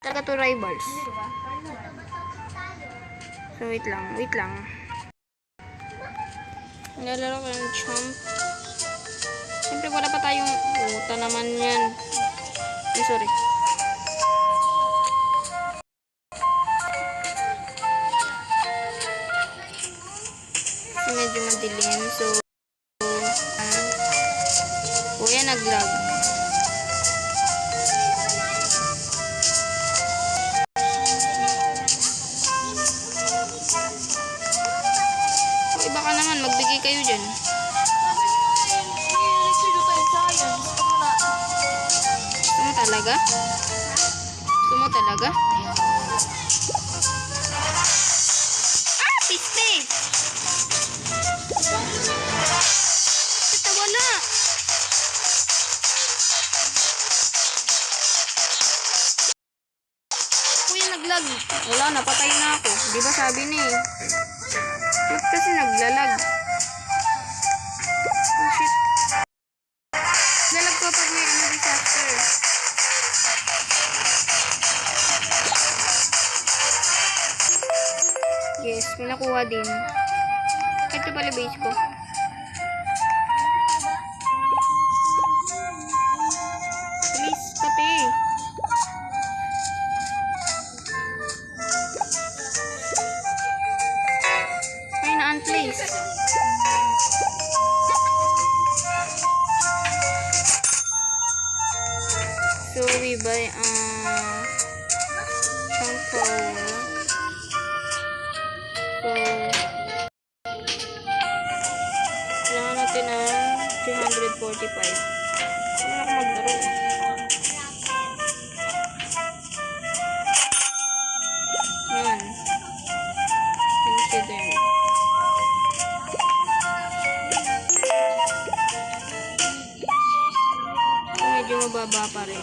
Talaga to rivals. So, wait lang. Nilalaro ko ng champ. Siyempre, wala pa tayong puta naman yan. Ay, sorry. Kasi medyo madilim. So, kuya nag-lag. Iba ka naman, magbigay kayo dyan. Gusto mo talaga? Ah! Piste! Ito wala! Kuya naglag. Wala, napatay na ako. Di ba sabi ni? Ba't kasi naglalag? Oh shit. Lalag ko pag may disaster. Yes, may nakuha din. Ito pala base ko. Please, kape. Ay, na-unplace. So, we buy, chunk power. So, kailangan natin ng 345. Ano na ako maglaro? Yan. Incident. Medyo mababa pa rin.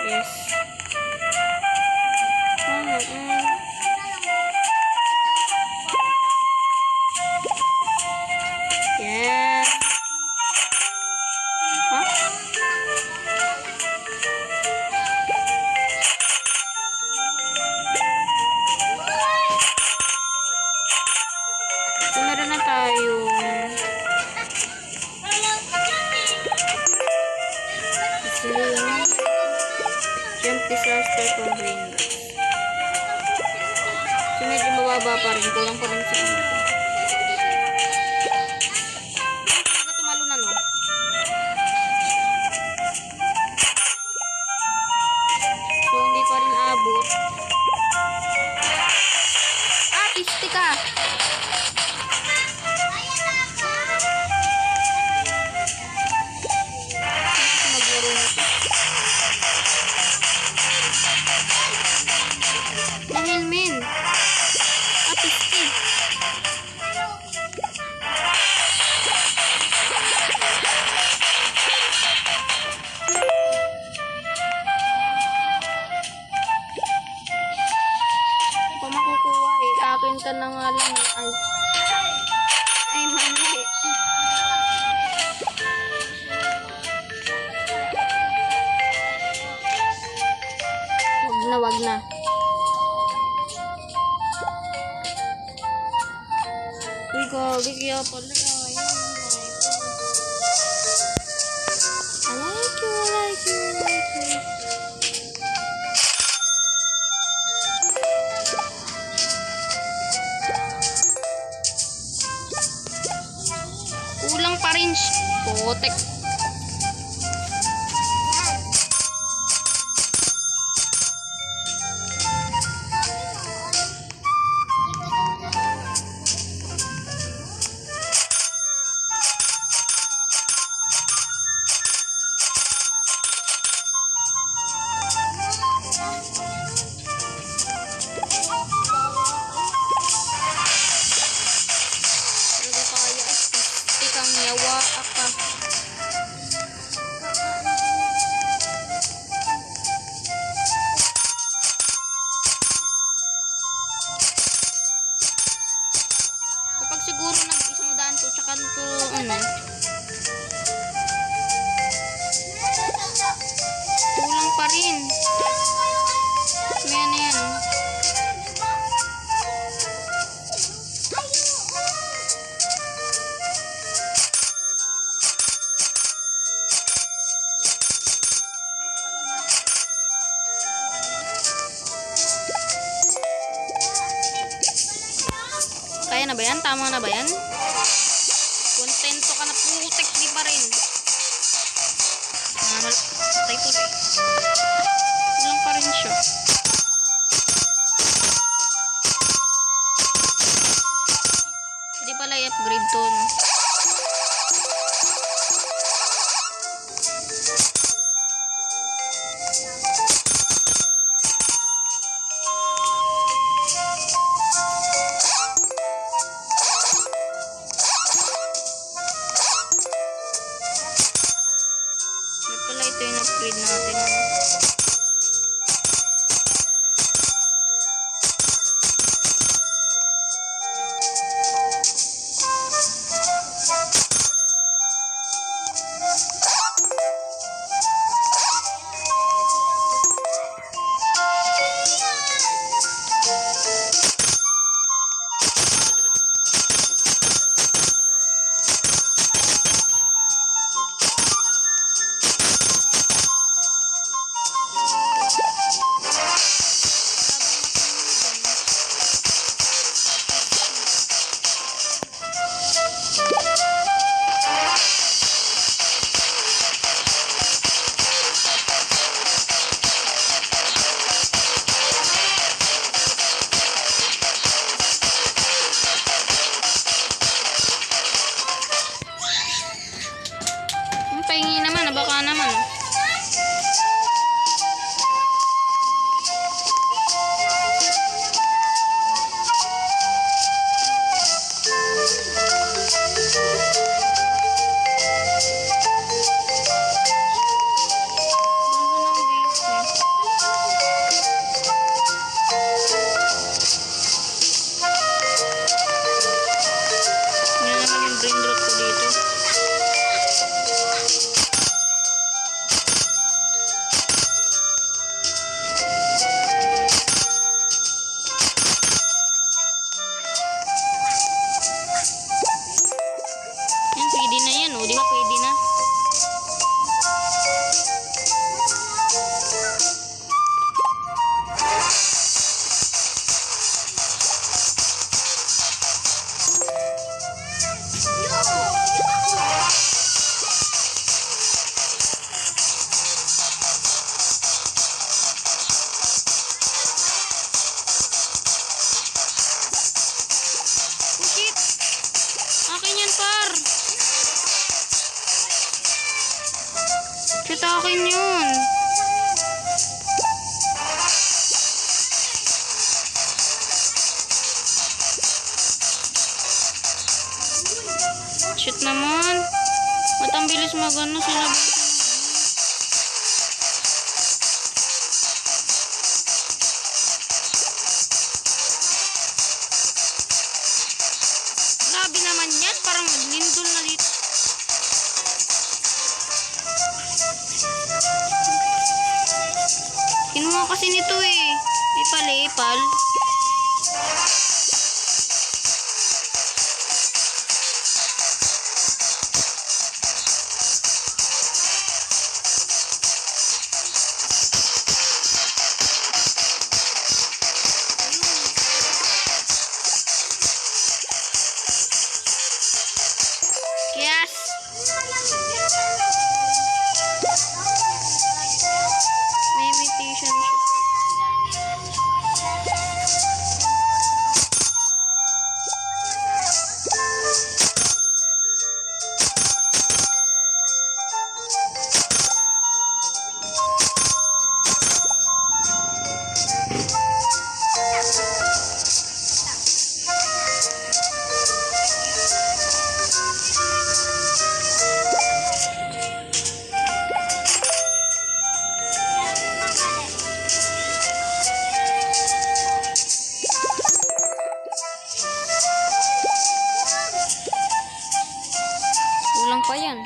Yes. Yes. Huh? So, meron na tayo. Jump disaster from Greenland. So, medyo mababa pa rin. Kulang pa rin sa ano. Talaga tumalo na, no? So, hindi pa rin abot. Ah, piste ka! Maglaro na ito. Dahil min. Ah, piste. Pa makukuha eh. Akin ka na nga lang. Ay, mali. Wag na. Uy, gagi kaya pala. I like you. Kulang pa rin. Potek. siguro nag-isang daan to, tsaka to, ano, kulang pa rin. May ano yan, oh. Kaya na ba yan? Tama na ba yan? Kontento ka na, putek, di pa rin. Patay tuloy. Kulang pa rin siya. Hindi pala i-upgrade to, no? Pala ito yung upgrade natin. Pahingi naman, baka naman. Yan naman yung brain rot ko dito. Pwede na yan, oh. Di ba pwede na? Oh shit! Akin yan, par! Shit, akin yun. Shit naman. Ba't ang bilis magano sila? Grabe naman yan. Parang lindol na dito. Kinuha kasi nito eh. Ipal-ipal. Yes! May imitation siya. pa yan.